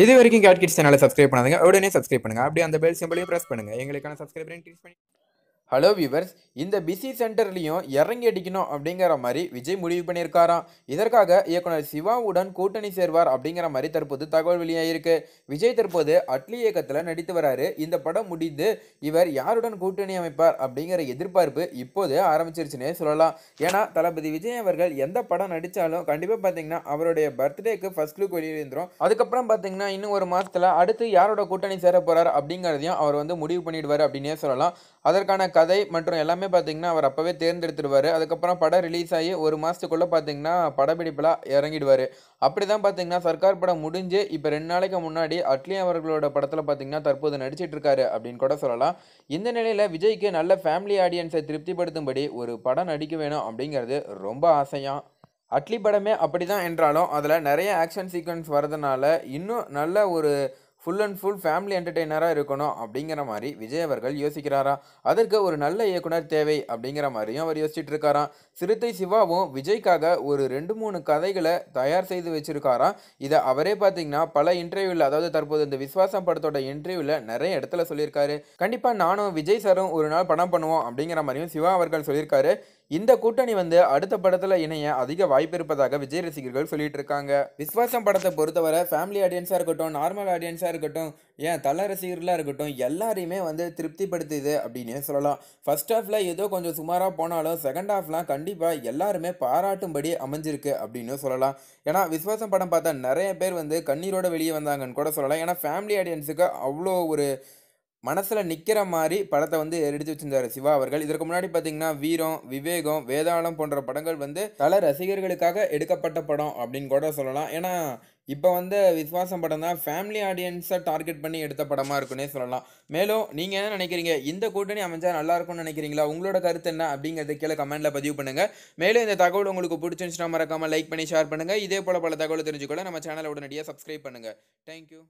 இது வரைக்கும் gate kids சேனலை சப்ஸ்கிரைப் பண்ணாதீங்க, உடனே சப்ஸ்கிரைப் பண்ணுங்க. அப்படியே அந்த பெல் சிம்பளையும் பிரஸ் பண்ணுங்க. எங்களுக்கான சப்ஸ்கிரைபரை இன்க்ரீஸ் பண்ணி. ஹலோ வியூவர்ஸ், இந்த பிஸி சென்டர்லையும் இறங்கி அடிக்கணும் அப்படிங்கிற மாதிரி விஜய் முடிவு பண்ணியிருக்காராம். இதற்காக இயக்குனர் சிவாவுடன் கூட்டணி சேர்வார் அப்படிங்கிற மாதிரி தற்போது தகவல் வெளியாகிருக்கு. விஜய் தற்போது அட்லி இயக்கத்தில் நடித்து வராரு. இந்த படம் முடிந்து இவர் யாருடன் கூட்டணி அமைப்பார் அப்படிங்கிற எதிர்பார்ப்பு இப்போது ஆரம்பிச்சிருச்சுன்னே சொல்லலாம். ஏன்னா தளபதி விஜய் அவர்கள் எந்த படம் நடித்தாலும் கண்டிப்பாக பார்த்தீங்கன்னா அவருடைய பர்த்டேக்கு ஃபர்ஸ்ட் லுக் வெளியிருந்துடும். அதுக்கப்புறம் பார்த்தீங்கன்னா இன்னும் ஒரு மாதத்தில் அடுத்து யாரோட கூட்டணி சேர போகிறார் அப்படிங்கிறதையும் அவர் வந்து முடிவு பண்ணிடுவார் அப்படின்னே சொல்லலாம். அதற்கான கதை மற்றும் எல்லாமே பார்த்தீங்கன்னா அவர் அப்போவே தேர்ந்தெடுத்துடுவார். அதுக்கப்புறம் படம் ரிலீஸ் ஆகி ஒரு மாதத்துக்குள்ளே பார்த்தீங்கன்னா படப்பிடிப்பெல்லாம் இறங்கிடுவார். அப்படி தான் பார்த்தீங்கன்னா சர்க்கார் படம் முடிஞ்சு இப்போ 2 நாளைக்கு முன்னாடி அட்லி அவர்களோட படத்தில் பார்த்தீங்கன்னா தற்போது நடிச்சிட்டு இருக்காரு அப்படின்னு கூட சொல்லலாம். இந்த நிலையில் விஜய்க்கு நல்ல ஃபேமிலி ஆடியன்ஸை திருப்திப்படுத்தும்படி ஒரு படம் நடிக்க வேணும் அப்படிங்கிறது ரொம்ப ஆசையாம். அட்லி படமே அப்படி தான் என்றாலும் அதில் நிறைய ஆக்ஷன் சீக்வன்ஸ் வரதுனால இன்னும் நல்ல ஒரு ஃபுல் அண்ட் ஃபுல் ஃபேமிலி என்டர்டெய்னராக இருக்கணும் அப்படிங்கிற மாதிரி விஜய் அவர்கள் யோசிக்கிறாராம். அதற்கு ஒரு நல்ல இயக்குனர் தேவை அப்படிங்கிற மாதிரியும் அவர் யோசிச்சுட்டு இருக்காராம். சிறுத்தை சிவாவும் விஜய்க்காக ஒரு 2-3 கதைகளை தயார் செய்து வச்சிருக்காராம். இதை அவரே பார்த்தீங்கன்னா பல இன்டர்வியூவில், அதாவது தற்போது இந்த விஸ்வாசம் படத்தோட இன்டர்வியூவில் நிறைய இடத்துல சொல்லியிருக்காரு. கண்டிப்பாக நானும் விஜய் சாரும் ஒரு நாள் படம் பண்ணுவோம் அப்படிங்கிற மாதிரியும் சிவா அவர்கள் சொல்லியிருக்காரு. இந்த கூட்டணி வந்து அடுத்த படத்தில் இணைய அதிக வாய்ப்பு இருப்பதாக விஜய் ரசிகர்கள் சொல்லிட்டு இருக்காங்க. விஸ்வாசம் படத்தை பொறுத்தவரை ஃபேமிலி ஆடியன்ஸாக இருக்கட்டும், நார்மல் ஆடியன்ஸாக இருக்கட்டும், ஏன் தல ரசிகர்களாக இருக்கட்டும், எல்லாரையுமே வந்து திருப்திப்படுத்துது அப்படின்னே சொல்லலாம். ஃபர்ஸ்ட் ஹாஃபில் ஏதோ கொஞ்சம் சுமாராக போனாலும் செகண்ட் ஹாஃப்லாம் கண்டிப்பாக எல்லாருமே பாராட்டும்படி அமைஞ்சிருக்கு அப்படின்னு சொல்லலாம். ஏன்னா விஸ்வாசம் படம் பார்த்தா நிறைய பேர் வந்து கண்ணீரோட வெளியே வந்தாங்கன்னு கூட சொல்லலாம். ஏன்னா ஃபேமிலி ஆடியன்ஸுக்கு அவ்வளோ ஒரு மனசில் நிற்கிற மாதிரி படத்தை வந்து எடுத்து வச்சிருந்தார் சிவா அவர்கள். இதற்கு முன்னாடி பார்த்தீங்கன்னா வீரம், விவேகம், வேதாளம் போன்ற படங்கள் வந்து பல ரசிகர்களுக்காக எடுக்கப்பட்ட படம் அப்படின்னு கூட சொல்லலாம். ஏன்னா இப்போ வந்து விஸ்வாசம் படம் தான் ஃபேமிலி ஆடியன்ஸை டார்கெட் பண்ணி எடுத்த படமாக இருக்குன்னே சொல்லலாம். மேலும் நீங்கள் என்ன நினைக்கிறீங்க? இந்த கூட்டணி அமைஞ்சா நல்லா இருக்கும்னு நினைக்கிறீங்களா? உங்களோட கருத்து என்ன அப்படிங்கிறத கீழே கமெண்ட்டில் பதிவு பண்ணுங்கள். மேலும் இந்த தகவல் உங்களுக்கு பிடிச்சிருந்துச்சுன்னா மறக்காமல் லைக் பண்ணி ஷேர் பண்ணுங்கள். இதே போல் பல தகவல் தெரிஞ்சுக்கொள்ள நம்ம சேனலை உடனடியாக சப்ஸ்கிரைப் பண்ணுங்கள். தேங்க்யூ.